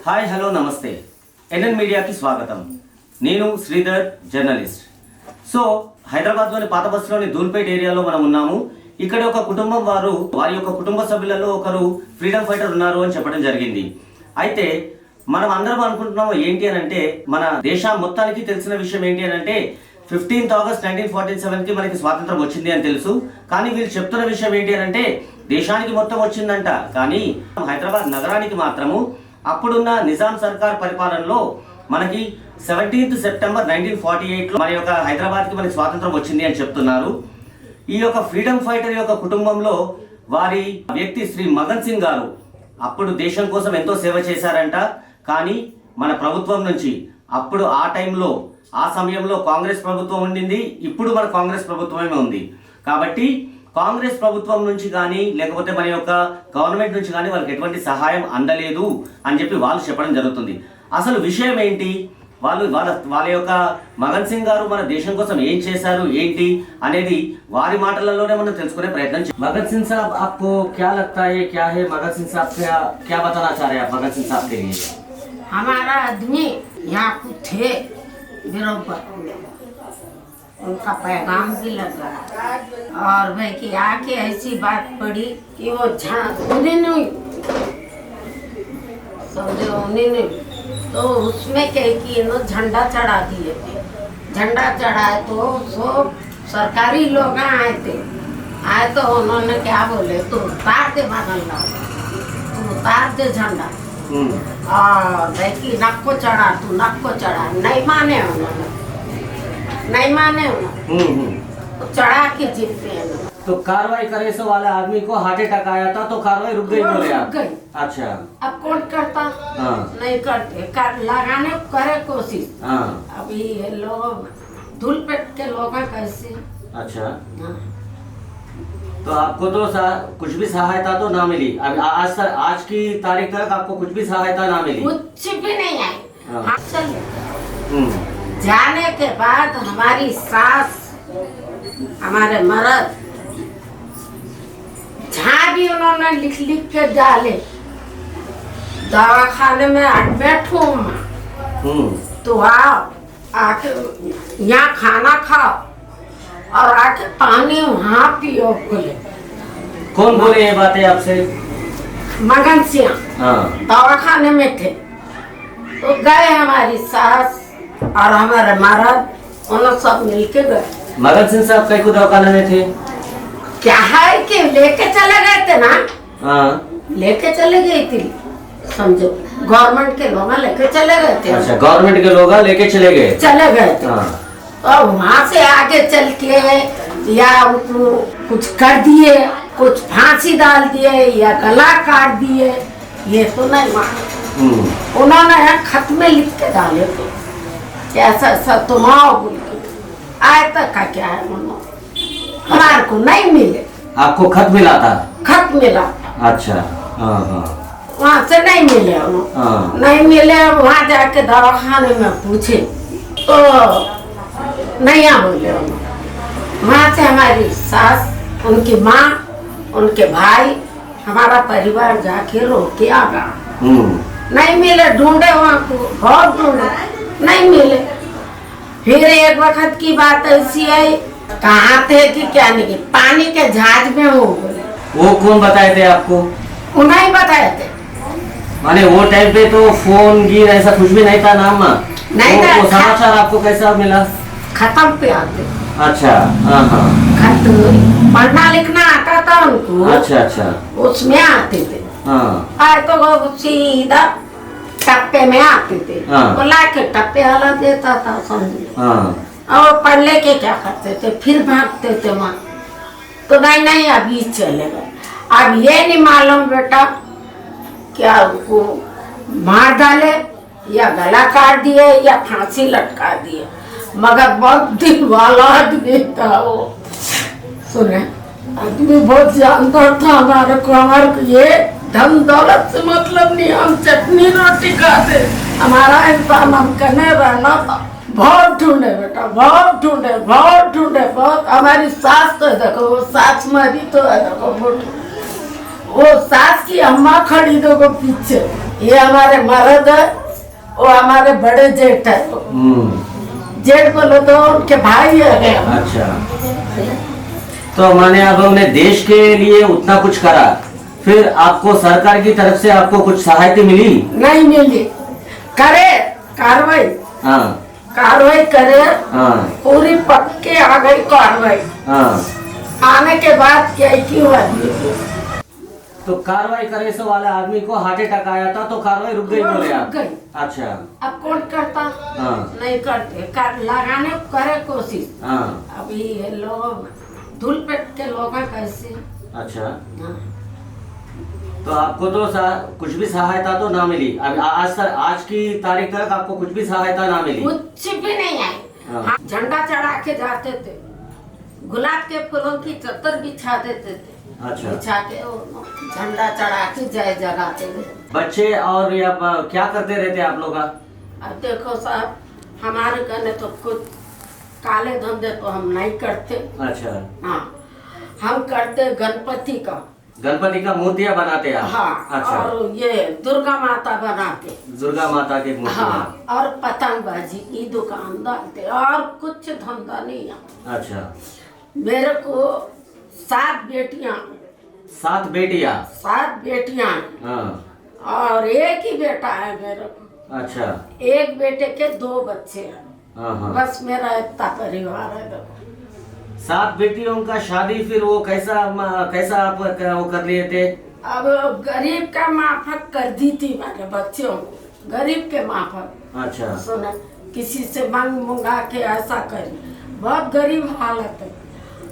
Hi hello నమస్తే NN మీడియాకి స్వాగతం. నేను శ్రీధర్, జర్నలిస్ట్. సో హైదరాబాద్లోని పాత బస్సులోని ధూల్పేట్ ఏరియాలో మనం ఉన్నాము. ఇక్కడ ఒక కుటుంబం వారి యొక్క కుటుంబ సభ్యులలో ఒకరు ఫ్రీడమ్ ఫైటర్ ఉన్నారు అని చెప్పడం జరిగింది. అయితే మనం అందరం అనుకుంటున్నాము ఏంటి అని అంటే, మన దేశం మొత్తానికి తెలిసిన విషయం ఏంటి అని అంటే 15th August 1947కి మనకి స్వాతంత్రం వచ్చింది అని తెలుసు. కానీ వీళ్ళు చెప్తున్న విషయం ఏంటి అని అంటే దేశానికి మొత్తం వచ్చిందంట, కానీ హైదరాబాద్ నగరానికి మాత్రము అప్పుడున్న నిజాం సర్కార్ పరిపాలనలో మనకి 17th September 1948లో మన యొక్క హైదరాబాద్కి మనకి స్వాతంత్రం వచ్చింది అని చెప్తున్నారు. ఈ యొక్క ఫ్రీడమ్ ఫైటర్ యొక్క కుటుంబంలో వారి వ్యక్తి శ్రీ మగన్ సింగ్ గారు అప్పుడు దేశం కోసం ఎంతో సేవ చేశారంట. కానీ మన ప్రభుత్వం నుంచి అప్పుడు ఆ టైంలో ఆ సమయంలో కాంగ్రెస్ ప్రభుత్వం ఉండింది, ఇప్పుడు మన కాంగ్రెస్ ప్రభుత్వమే ఉంది. కాబట్టి కాంగ్రెస్ ప్రభుత్వం నుంచి కానీ లేకపోతే మన యొక్క గవర్నమెంట్ నుంచి కానీ వాళ్ళకి ఎటువంటి సహాయం అందలేదు అని చెప్పి వాళ్ళు చెప్పడం జరుగుతుంది. అసలు విషయం ఏంటి, వాళ్ళ యొక్క మగన్ సింగ్ గారు మన దేశం కోసం ఏం చేశారు ఏంటి అనేది వారి మాటలలోనే మనం తెలుసుకునే ప్రయత్నం చేద్దాం. మగన్ సింగ్ సాబ్ आपको क्या लगता है, क्या है मगन सिंह साहब, क्या बताना चाह रहे हैं आप मगन सिंह साहब के लिए? हमारा आदमी यहाँ कुछ थे बराबर, उनका पैगाम भी लगा और भाई कि आके ऐसी बात पड़ी कि वो उन्हें नहीं समझे, उन्हें नहीं तो उसमें क्या कि झंडा चढ़ा दिए थे। झंडा चढ़ाए तो सरकारी लोग आए तो उन्होंने क्या बोले, तो उतार दे मगन लाओ, तो उतार दे झंडा और भाई कि नक को चढ़ा, तू नक को चढ़ा। नहीं माने उन्होंने, नहीं माने उन्होंने तो चढ़ा के जीते। तो कार्रवाई करे सो वाले आदमी को हार्ट अटैक आया था तो कार्रवाई रुक गई बोले आप? अच्छा, अब कौन करता? नहीं करते, लगाने करे कोशिश। अभी ये लोग धूलपेट के लोग कैसे? अच्छा, तो आपको तो कुछ भी सहायता तो ना मिली? अब आज की तारीख तक आपको कुछ भी सहायता ना मिली? कुछ भी नहीं आई। जाने के बाद हमारी सास, हमारे मर्द जहाँ भी उन्होंने लिख के डाले, दवाखाने में एडमिट हूँ तो आओ, आके यहाँ खाना खाओ और आके पानी वहाँ पियो बोले। कौन बोले ये बातें आपसे? मगन सिंह दवाखाने में थे तो गए, हमारी सास और हमारे मर्द उन्होंने सब मिलके गए। मगन सिंह साहब कई को दवाखाने में थे? क्या है कि लेके चले गए थे ना, लेके चले गए थे, समझो गवर्नमेंट के लोग लेके चले गए थे। अच्छा, गवर्नमेंट के लोग लेके चले गए थे। और वहाँ से आगे चल के या उनको कुछ कर दिए, कुछ फांसी डाल दिए या गला काट दिए, ये तो नहीं मालूम। उन्होंने खत में लिख के डाले थे ऐसा ऐसा तुम आओ बोल के, आए तक का क्या है हमारे को नहीं मिले। आपको खत मिला था? खत मिला। अच्छा, वहाँ से नहीं मिले नहीं मिले। वहाँ जाके दवाखाने में पूछे तो नहीं बोले। वहाँ से हमारी सास, उनकी माँ, उनके भाई, हमारा परिवार जाके रो के आ गया। नहीं मिले, ढूंढे वहाँ को, बहुत ढूंढे, नहीं मिले। फिर एक वक्त की बात ऐसी आई, कहाँ थे कि क्या नहीं, पानी के जहाज में हो बोले। वो कौन बताए थे आपको? उन्हें बताए थे। माने वो टाइम पे तो फोन गिर ऐसा कुछ भी नहीं था नाम? नहीं था। वो समाचार आपको कैसा मिला? खत्म पे आते। अच्छा, खत पढ़ना लिखना आता था उनको। अच्छा अच्छा, उसमें आते थे। आए तो वो सीधा टप्पे में आते थे, वो लाके टप्पे वाला देता था, समझे। और पढ़ लेके क्या करते थे, फिर भागते थे वहाँ। तो नहीं अभी चले गए। अब ये नहीं मालूम बेटा क्या उनको मार डाले या गला काट दिए या फांसी लटका दिए, मगर बहुत दिल वाला आदमी था वो। सुने, आदमी बहुत जानता था हमारे को ये धन दौलत से मतलब नहीं, हम चटनी रोटी खाते, हमारा इंसान हम कने रहना था। बहुत ढूंढे बेटा, बहुत ढूंढे, बहुत हमारी सास तो देखो, वो सास मरी तो है देखो, वो सास की अम्मा खड़ी दो को पीछे, ये हमारे मर्द है, वो हमारे बड़े जेठ है। जेठ बोलो तो उनके भाई है। अच्छा, तो माने आप लोगों ने देश के लिए उतना कुछ करा, फिर आपको सरकार की तरफ से आपको कुछ सहायता मिली? नहीं मिली। करे कार्रवाई, हाँ कार्रवाई करे, हाँ पूरी पक्के आ गई कार्रवाई। हाँ। आने के बाद क्या क्यों आदमी तो कार्रवाई करे सो वाले आदमी को हार्ट अटैक आया था, तो कार्रवाई रुक गई बोले आप? रुक गई। अच्छा। अब कौन करता? हाँ। नहीं करते, लगाने को करे कोशिश। हाँ। अभी ये लोग धूल पेट के लोग हैं कैसे? अच्छा, हाँ। तो आपको तो कुछ भी सहायता तो ना मिली? अब आज की तारीख तक आपको कुछ भी सहायता ना मिली? कुछ भी नहीं आई। हाँ। हाँ, झंडा चढ़ा के जाते थे, गुलाब के फूलों की चद्दर बिछा देते थे। अच्छा। बिछा के वो झंडा चढ़ा के जय जगाते थे। बच्चे और या क्या करते रहते आप लोग? अब देखो साहब, हमारे कहने तो कुछ काले धंधे तो हम नहीं करते। अच्छा। हाँ, हम करते गणपति का। गणपति का मूर्तियाँ बनाते आप? हाँ। अच्छा। और ये दुर्गा माता बनाते। दुर्गा माता की मूर्ति? हाँ, और पतंगबाजी की दुकान डालते, और कुछ धंधा नहीं है। अच्छा। मेरे को 7 बेटियां। 7 बेटियां? 7 बेटियां। हाँ। और एक ही बेटा है मेरे को। अच्छा। एक बेटे के 2 बच्चे हैं। हाँ हाँ। बस मेरा इतना परिवार है। देखो 7 बेटियों का शादी फिर वो कैसा आप वो कर लिए थे? अब गरीब का माफक कर दी थी मैंने बच्चों को, गरीब के माफक। अच्छा। सुना, किसी से मांग मुंगा के ऐसा करी, बहुत गरीब हालत है।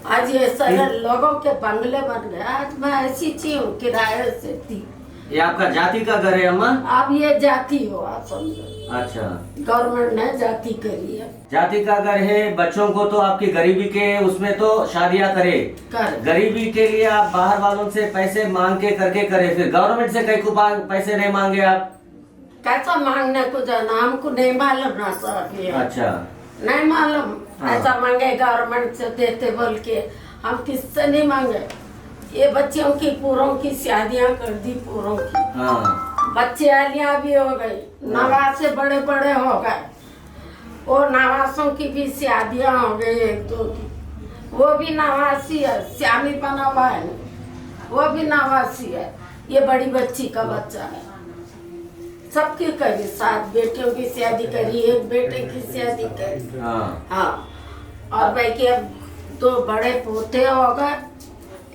आज ये सारे लोगों के बंगले बन गए। आज मैं ऐसी चीज हूँ, किराए से थी। ये आपका जाति का घर है अम्मा? अब ये जाति हो, आप समझो। अच्छा। गवर्नमेंट ने जाति करी है। जाति का घर है। बच्चों को तो आपकी गरीबी के उसमें तो शादियां करे, गरीबी के लिए आप बाहर वालों से पैसे मांग के करके करे, फिर गवर्नमेंट से कई को पैसे नहीं मांगे आप? कैसा मांगने को जाना, हमको नहीं मालूम ना साहब ये। अच्छा। नहीं मालूम। हाँ। ऐसा मांगे गवर्नमेंट से देते बोल के, हम किससे नहीं मांगे। ये बच्चियों की पूरों की शादियां कर दी, पूरों की। हाँ। बच्चे आलियां भी हो गई, नवासे बड़े बड़े हो गए। वो नवासों की भी शादियां हो गई, 1-2 की। वो भी नवासी है, श्यामी बना हुआ है, वो भी नवासी है। ये बड़ी बच्ची का बच्चा है। सबकी करी, 7 बेटियों की शादी करी, 1 बेटे की शादी करी। हाँ। हाँ। और भाई के 2 बड़े पोते हो गए,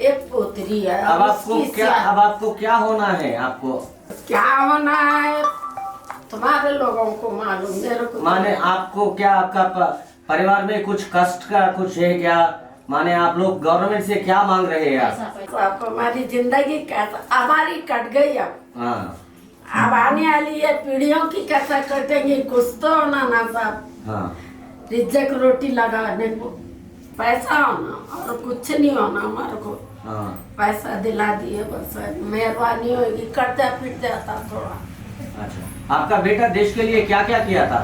1 पोतरी है। अब आपको क्या होना है? आपको क्या होना है तुम्हारे लोगों को मालूम, मेरे को माने आपको क्या, आपका परिवार में कुछ कष्ट का कुछ है क्या? माने आप लोग गवर्नमेंट से क्या मांग रहे हैं आप? आपको हमारी जिंदगी कैसा, हमारी कट गई अब। हाँ। अब आने वाली है पीढ़ियों की कैसा कटेंगे, कुछ तो होना ना साहब। हाँ। रिज्जक रोटी लगाने को पैसा होना, और कुछ नहीं होना हमारे को। हाँ। पैसा दिला दिए बस, मेहरबानी होगी, करते फिर जाता थोड़ा। अच्छा। आपका बेटा देश के लिए क्या क्या किया था?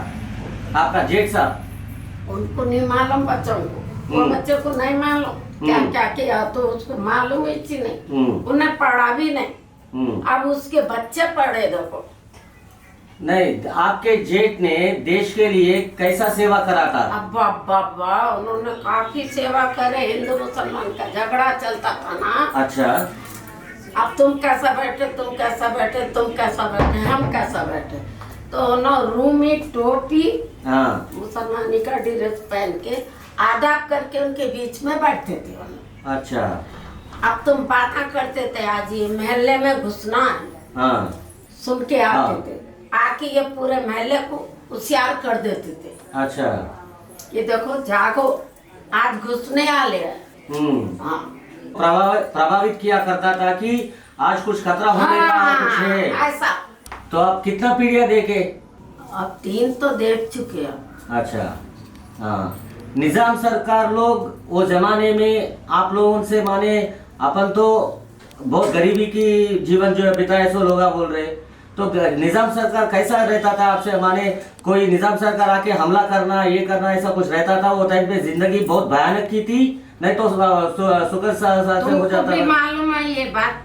आपका जेठ साहब? उनको नहीं मालूम बच्चों को, वो बच्चे को नहीं मालूम क्या क्या किया, तो उसको मालूम ही नहीं। उन्हें पढ़ा भी नहीं। अब उसके बच्चे पढ़े देखो। नहीं, आपके जेठ ने देश के लिए कैसा सेवा करा था? अब्बा बाबा, उन्होंने काफी सेवा करे। हिंदू मुसलमान का झगड़ा चलता था ना। अच्छा। अब तुम कैसा बैठे, तुम कैसा बैठे, तुम कैसा बैठे, हम कैसा बैठे, तो ना रूमी टोपी, हाँ, मुसलमानी का ड्रेस पहन के आदाब करके उनके बीच में बैठते थे। अच्छा। अब तुम बातें करते थे, आज ये महल्ले में घुसना है, हाँ, सुन के आते हाँ। थे, आके ये पूरे महल्ले को होशियार कर देते थे। अच्छा। ये देखो जागो, आज घुसने वाले हैं। हाँ। प्रभावित किया करता था कि आज कुछ खतरा होने का कुछ है। ऐसा। तो आप कितना पीढ़ियां देखे? अब 3 तो देख चुके हैं। अच्छा। हाँ। निजाम सरकार लोग वो जमाने में आप लोगों से माने अपन तो बहुत गरीबी की जीवन जो है बिताए, सो लोग बोल रहे, तो निजाम सरकार कैसा रहता था आपसे? माने कोई निजाम सरकार आके हमला करना, ये करना, ऐसा कुछ रहता था? वो टाइम पे जिंदगी बहुत भयानक की थी, नहीं तो सुकर से हो जाता भी था। मालूम है ये बात,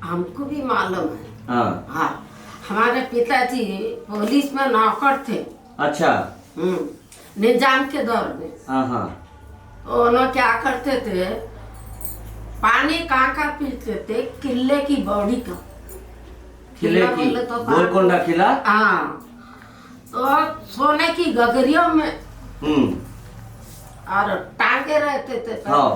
हमको भी मालूम है। हाँ हाँ, हमारे पिताजी पुलिस में नौकर थे। अच्छा। निजाम के दौर में। हाँ हाँ। तो उन्होंने क्या करते थे, पानी कहाँ का पीते थे, किले की बॉडी का। किले की बोले तो गोलकोंडा किला। हाँ, तो सोने की गगरियों में और टांगे रहते थे। हाँ।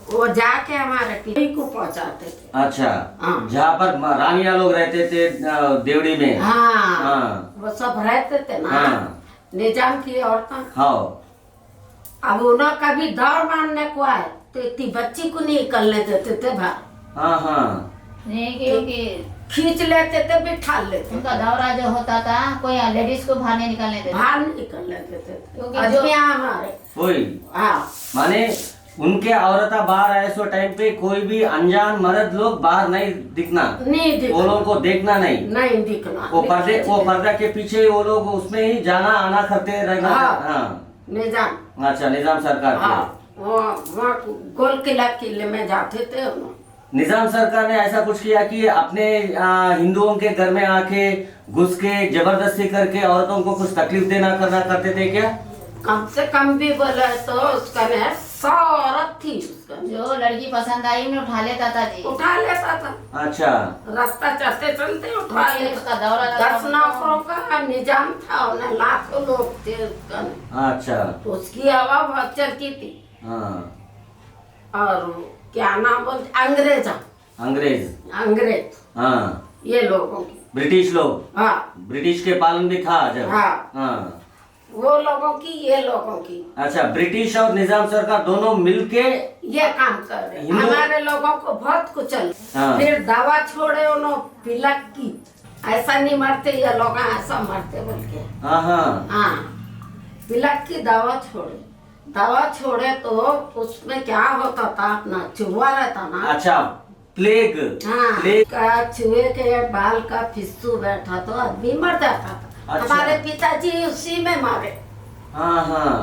वो जाके हमारे किले को पहुंचाते थे। अच्छा। हाँ। जहाँ पर रानिया लोग रहते थे देवड़ी में। हाँ, हाँ। वो सब रहते थे ना। हाँ। निजाम की औरतें। हाँ। अब उन्होंने कभी दौड़ मारने को आए तो इतनी बच्ची को नहीं निकलने देते थे बाहर। हाँ हाँ। नहीं क्योंकि खींच लेते थे, बिठा लेते उनका दौरा जो होता था, कोई लेडीज को बाहर नहीं निकलने देते। बाहर नहीं निकलने देते थे। क्योंकि आदमी हमारे। वही हाँ, माने उनके औरता बाहर आए सो टाइम पे कोई भी अनजान मर्द लोग बाहर नहीं दिखना, नहीं वो दिखना, लोगों को देखना नहीं। नहीं दिखना। वो पर्दा के पीछे वो लोग उसमें ही जाना आना करते रहना। हाँ। हाँ। निजाम। अच्छा, निजाम सरकार के। हाँ, वो गोल किले में जाते थे उन्होंने। निजाम सरकार ने ऐसा कुछ किया कि अपने हिंदुओं के घर में आके घुस के जबरदस्ती करके औरतों को कुछ तकलीफ देना करना करते थे क्या? कम से कम भी बोले तो उसका ने 100 औरत थी उसका। जो लड़की पसंद आई में उठा लेता था जी। उठा लेता था। अच्छा। रास्ता चलते चलते उठा लेता। उसका दौरा लगा 10 नौकरों का निजाम था, उन्हें लाखों लोग थे उसका। अच्छा। तो उसकी हवा बहुत चलती थी। हाँ। और क्या नाम बोलते, अंग्रेज। अंग्रेज हाँ। ये लोगों की। ब्रिटिश लोग। हाँ, ब्रिटिश के पालन भी था जब। हाँ। हाँ। वो लोगों की, ये लोगों की। अच्छा, ब्रिटिश और निजाम सरकार दोनों मिलके ये काम कर रहे। हमारे लोगों को बहुत कुचल। हाँ। फिर दवा छोड़े उन्होंने पिलक की। ऐसा नहीं मरते ये लोग, ऐसा मरते बोल के। हाँ हाँ। हाँ, पिलक की दवा छोड़े तो उसमें क्या होता था, अपना चूहा रहता ना। अच्छा, प्लेग। हाँ, प्लेग। का चूहे के बाल का फिस्सू बैठा तो आदमी मर जाता था। अच्छा। हमारे पिताजी उसी में मारे। हाँ हाँ।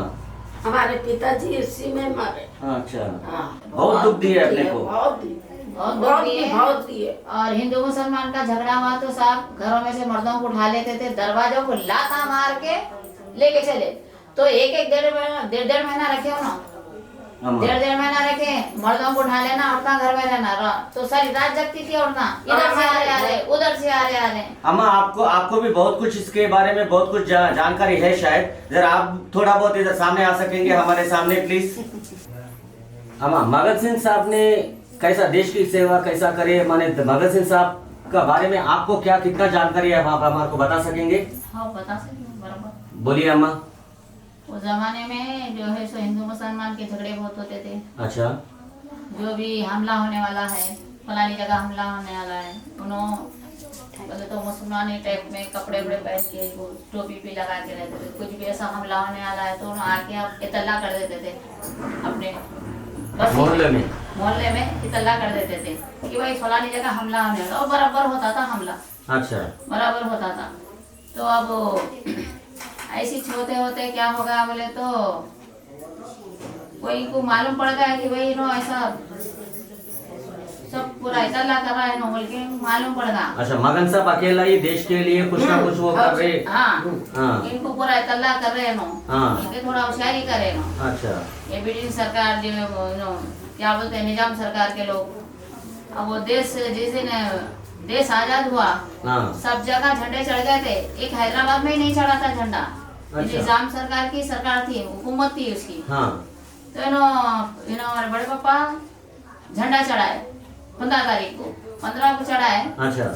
हमारे पिताजी उसी में मारे। अच्छा। हाँ, बहुत दुख दिए अपने को। बहुत दिए, बहुत बहुत दुख दिए। बहुत दिए। और हिंदू मुसलमान का झगड़ा हुआ तो साहब घरों में से मर्दों को उठा लेते थे, दरवाजों को लाता मार के लेके चले। तो एक डेढ़ महीना रखे हो ना, डेढ़ महीना रखे, मर्दों को उठा लेना, औरतां घर में रहना। तो सारी रात जगती थी औरतां, इधर से आ रहे उधर से आ रहे। अम्मा, आपको भी बहुत कुछ इसके बारे में बहुत कुछ जानकारी है शायद। जरा आप थोड़ा बहुत इधर सामने आ सकेंगे हमारे सामने प्लीज। अम्मा, भगत सिंह साहब ने कैसा देश की सेवा कैसा करे, माने भगत सिंह साहब का बारे में आपको क्या कितना जानकारी है, आप हमारे को बता सकेंगे? हाँ, बता सकते बराबर। बोलिए अम्मा। उस जमाने में जो है सो हिंदू मुसलमान के झगड़े बहुत होते थे। अच्छा। जो भी हमला होने वाला है, फलानी जगह हमला होने वाला है, उन्होंने तो मुसलमानी टाइप में कपड़े वपड़े पहन के वो टोपी भी लगा के रहते थे। कुछ भी ऐसा हमला होने वाला है तो उन्होंने आके आप इतला कर देते थे अपने मोहल्ले में इतला कर देते थे कि भाई फलानी जगह हमला होने वाला। और बराबर होता था हमला। अच्छा। बराबर होता था। तो अब ऐसी होते होते क्या होगा बोले तो कोई को मालूम पड़ गया कि भाई नो ऐसा सब पूरा इतला कर रहा है नो बोल के मालूम पड़ गया। अच्छा, मगन साहब अकेला ही देश के लिए कुछ ना कुछ वो कर रहे। हाँ, इनको पूरा इतला कर रहे नो। हाँ। इनके थोड़ा होशियारी करे नो। अच्छा। ये ब्रिटिश सरकार जो नो क्या बोलते हैं, निजाम सरकार के लोग, अब वो देश जिस दिन देश आजाद हुआ सब जगह झंडे चढ़ गए थे। एक हैदराबाद में ही नहीं चढ़ा था झंडा। अच्छा। निजाम सरकार की सरकार थी, हुकूमत थी उसकी। हाँ। तो हमारे बड़े पापा झंडा चढ़ाए 15 तारीख को, 15 को चढ़ाए। अच्छा।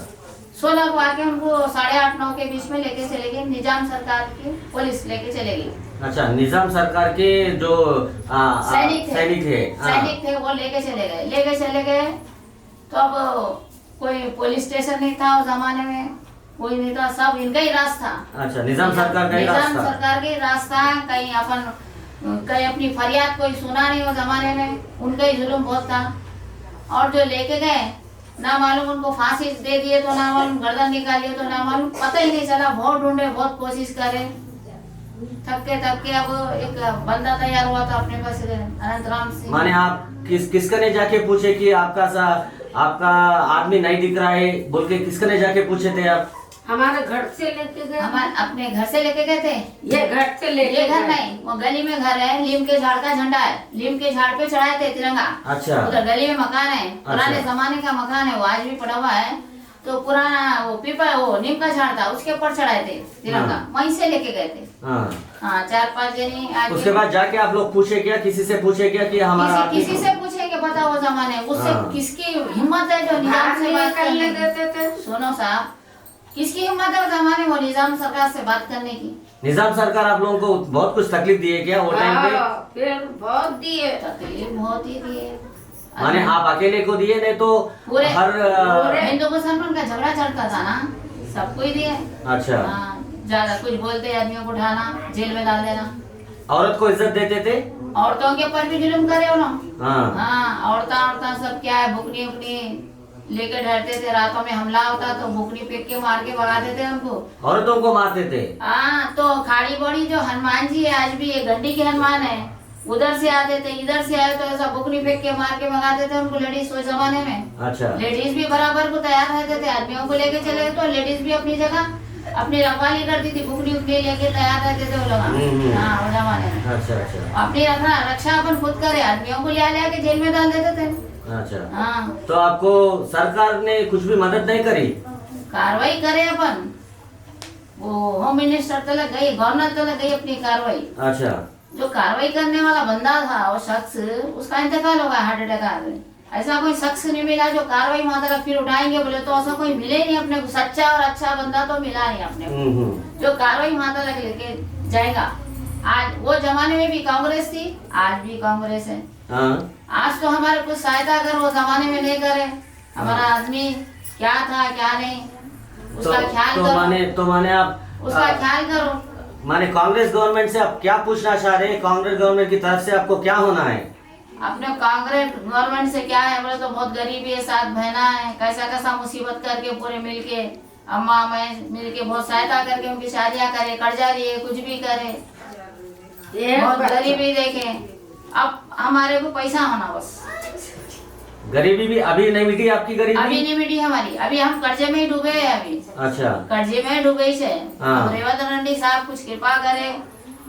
16 को आके उनको 8:30-9 के बीच में लेके चले गए। निजाम सरकार की पुलिस लेके चले गई। अच्छा, निजाम सरकार के जो सैनिक थे वो लेके चले गए। तो अब कोई पुलिस स्टेशन नहीं था उस जमाने में, कोई नहीं था, सब इनका ही राज था। अच्छा, निजाम सरकार का ही राज था। निजाम सरकार के रास्ता कहीं अपनी फरियाद कोई सुना नहीं उस जमाने में, उनका ही जुल्म बहुत था। और जो लेके गए ना मालूम उनको फांसी दे दिए तो ना मालूम गर्दन निकालिए तो ना मालूम, पता ही नहीं चला। बहुत ढूंढे, बहुत कोशिश करे, थक के अब एक बंदा तैयार हुआ था अपने पास, अनंतराम सिंह। माने आप किसने जाके पूछे कि आपका आपका आदमी नहीं दिख रहा है बोल के किसने जाके पूछे थे आप? हमारे घर से लेके गए। हमारे अपने घर से लेके गए थे। ये घर से लेके ये घर गए। नहीं, वो गली में घर है, नीम के झाड़ का झंडा है, नीम के झाड़ पे चढ़ाए थे तिरंगा। अच्छा। उधर गली में मकान है, पुराने अच्छा। जमाने का मकान है, वो आज भी पड़ा हुआ है। तो पुराना वो पीपल वो नीम का झाड़ था, उसके ऊपर चढ़ाए थे तिरंगा, वहीं से लेके गए थे। हाँ 4-5 जनी आज। उसके बाद जाके आप लोग पूछे क्या, किसी से पूछे क्या कि हमारा आदमी किसी से पूछेंगे पता वो जमाने उससे किसकी हिम्मत है जो निजाम से बात करने देते थे। सुनो साहब, किसकी हिम्मत है वो जमाने वो निजाम सरकार से बात करने की? निजाम सरकार आप लोगों को बहुत कुछ तकलीफ दी है क्या वो टाइम पे? फिर बहुत दिए। तकलीफ बहुत ही दी है। माने आप अकेले को दिए नहीं तो पूरे हर हिंदू मुसलमान का झगड़ा चलता था ना, सबको ही दिए। अच्छा। हाँ, ज्यादा कुछ बोलते आदमियों को उठाना, जेल में डाल देना। औरत को इज्जत देते थे? औरतों के ऊपर भी जुल्म करे उन्होंने। हाँ। हाँ, औरता सब क्या है, बुकनी उकनी लेके डरते थे, रातों में हमला होता तो बुकनी फेंक के मार के भगा देते हमको। औरतों को मारते थे? हाँ, तो खाड़ी बड़ी जो हनुमान जी है, आज भी ये गड्डी के हनुमान है, उधर से आते थे, इधर से आए तो ऐसा बुकनी फेंक के मार के भगा देते उनको लेडीज उस जमाने में। अच्छा। लेडीज भी बराबर को तैयार रहते थे, आदमियों को लेके चले तो लेडीज भी अपनी जगह अपनी रखवाली करती थी, बुकनी उकनी लेके तैयार रहते थे वो लोग। हाँ, वो जमाने में अच्छा अच्छा। अपनी रक्षा अपन खुद करे, आदमियों को ले के जेल में डाल देते थे। अच्छा। हाँ, तो आपको सरकार ने कुछ भी मदद नहीं करी? कार्रवाई करे अपन, वो होम मिनिस्टर तक गई, गवर्नर तक गई अपनी कार्रवाई। अच्छा। जो कार्रवाई करने वाला बंदा था वो शख्स, उसका इंतकाल हो गया हार्ट अटैक आ गए। ऐसा कोई शख्स नहीं मिला जो कार्रवाई वहां तक फिर उठाएंगे बोले तो ऐसा कोई मिले नहीं अपने को, सच्चा और अच्छा बंदा तो मिला नहीं अपने को जो कार्रवाई वहां तक लेके जाएगा। आज वो जमाने में भी कांग्रेस थी, आज भी कांग्रेस है। आज तो हमारे कुछ सहायता अगर वो जमाने में नहीं करे, हमारा आदमी क्या था क्या नहीं उसका ख्याल करो। तो माने आप उसका ख्याल करो। माने कांग्रेस गवर्नमेंट से आप क्या पूछना चाह रहे हैं? कांग्रेस गवर्नमेंट की तरफ से आपको क्या होना है? अपने कांग्रेस गवर्नमेंट से क्या है बोले तो बहुत गरीबी है, साथ बहना है, कैसा कैसा मुसीबत करके पूरे मिलके अम्मा मैं मिलके बहुत सहायता करके उनकी शादियां करे, कर्जा लिए, कुछ भी करे, बहुत गरीबी देखे। अब हमारे को पैसा होना बस। गरीबी भी अभी नहीं मिटी आपकी? गरीबी अभी नहीं मिटी हमारी, अभी हम कर्जे में ही डूबे हैं अभी। अच्छा। कर्जे में डूबे से हाँ। रेवंत रेड्डी साहब कुछ कृपा करे,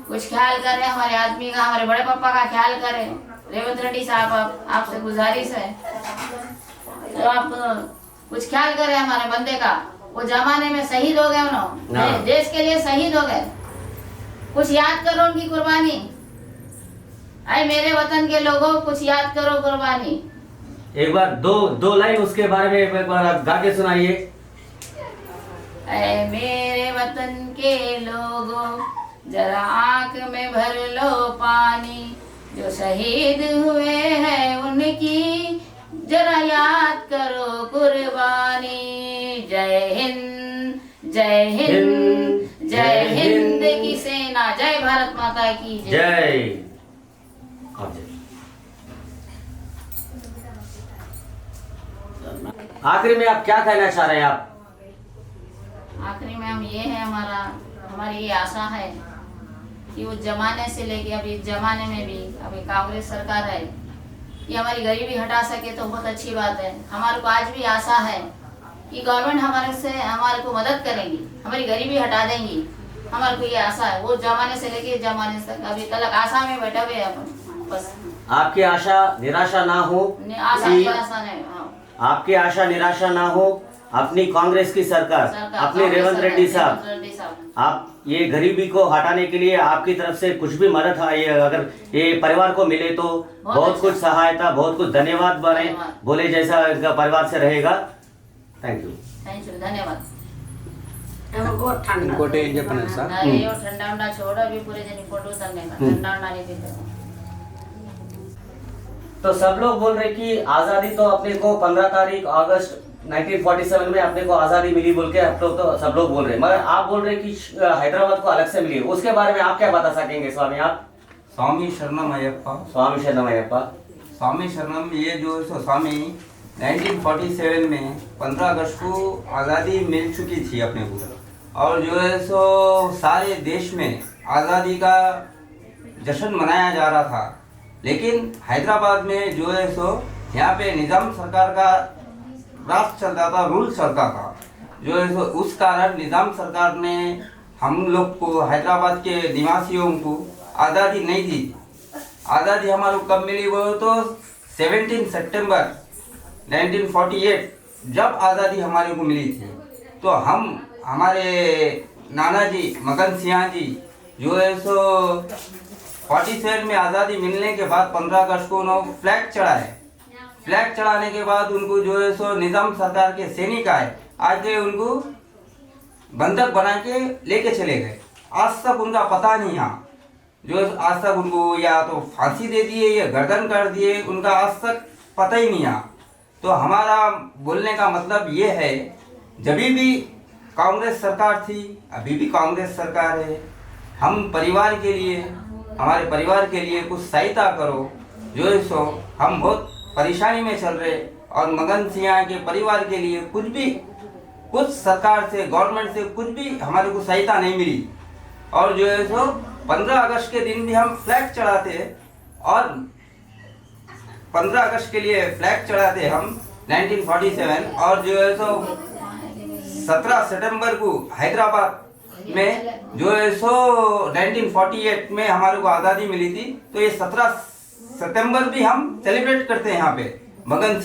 कुछ ख्याल करे हमारे आदमी का, हमारे बड़े पापा का ख्याल करे। रेवंत रेड्डी साहब आपसे गुजारिश है तो आप कुछ ख्याल करें हमारे बंदे का। वो जमाने में शहीद हो गए उन्होंने, देश के लिए शहीद हो गए, कुछ याद करो उनकी कुर्बानी। अरे मेरे वतन के लोगों कुछ याद करो कुर्बानी। एक बार दो लाइन उसके बारे में एक बार आप गा के सुनाइए। ऐ मेरे वतन के लोगों जरा आंख में भर लो पानी, जो शहीद हुए हैं उनकी जरा याद करो कुर्बानी। जय हिंद जय हिंद जय हिंद की सेना, जय भारत माता की जय। आखिरी में आप क्या कहना चाह रहे हैं आप? आखिरी में हम ये है हमारी ये आशा है कि उस जमाने से लेके अभी जमाने में भी अभी कांग्रेस सरकार है कि हमारी गरीबी हटा सके तो बहुत अच्छी बात है। हमारे को आज भी आशा है कि गवर्नमेंट हमारे को मदद करेंगी, हमारी गरीबी हटा देंगी। हमारे को ये आशा है, वो जमाने से लेके जमाने तक अभी तक आशा में बैठे हुए अपन बस। आपकी आशा निराशा ना हो, आशा निराशा नहीं। आपकी आशा निराशा ना हो। अपनी कांग्रेस की सरकार अपने रेवंत रेड्डी साहब, आप ये गरीबी को हटाने के लिए आपकी तरफ से कुछ भी मदद है अगर ये परिवार को मिले तो बहुत कुछ सहायता, बहुत कुछ धन्यवाद बोले जैसा परिवार से रहेगा। थैंक यू धन्यवाद। ఇంకోటి ఏం చెప్పను సార్, ठंडा उंडा छोड़ अभी पूरे जन फोटो ठंडा उंडा नहीं पीते। तो सब लोग बोल रहे कि आजादी तो अपने को 15 तारीख अगस्त 1947 में अपने को आजादी मिली बोल के आप लोग तो सब लोग बोल रहे हैं, मगर आप बोल रहे कि हैदराबाद को अलग से मिली, उसके बारे में आप क्या बता सकेंगे स्वामी? आप स्वामी शरणम अयप्पा। स्वामी शरणम अयप्पा। स्वामी शरणम ये जो स्वामी 1947 में 15 अगस्त को आज़ादी मिल चुकी थी अपने को, और जो है सो सारे देश में आज़ादी का जश्न मनाया जा रहा था। लेकिन हैदराबाद में जो है सो यहाँ पे निज़ाम सरकार का राष्ट्र चलता था, रूल चलता था। जो है सो उस कारण निजाम सरकार ने हम लोग को, हैदराबाद के निवासियों को आज़ादी नहीं दी। आज़ादी हमारे को कब मिली, वो तो 17 सितंबर 1948 जब आज़ादी हमारे को मिली थी। तो हम हमारे नाना जी मगन सिंह जी जो है सो 47 में आज़ादी मिलने के बाद 15 अगस्त को उन्होंने फ्लैग चढ़ाए। फ्लैग चढ़ाने के बाद उनको जो है सो निजाम सरकार के सैनिक आए, आके उनको बंधक बना के लेके चले गए। आज तक उनका पता नहीं है, जो आज तक उनको या तो फांसी दे दिए या गर्दन कर दिए, उनका आज तक पता ही नहीं है। तो हमारा बोलने का मतलब ये है, जब भी कांग्रेस सरकार थी, अभी भी कांग्रेस सरकार है, हम परिवार के लिए, हमारे परिवार के लिए कुछ सहायता करो। जो है सो हम बहुत परेशानी में चल रहे, और मगन सिंह के परिवार के लिए कुछ भी, कुछ सरकार से, गवर्नमेंट से कुछ भी हमारे को सहायता नहीं मिली। और जो है सो 15 अगस्त के दिन भी हम फ्लैग चढ़ाते, और 15 अगस्त के लिए फ्लैग चढ़ाते हम 1947, और जो है सो 17 सितंबर को हैदराबाद में जो है सो 1948 में हमारे को आज़ादी मिली थी। तो ये 17 सितंबर भी हम सेलिब्रेट करते हैं यहाँ पे मगन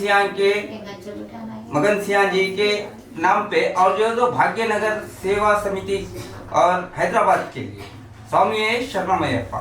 सिंह जी के नाम पे, और जो है तो भाग्यनगर सेवा समिति और हैदराबाद के लिए। स्वामी शरणमयप्पा।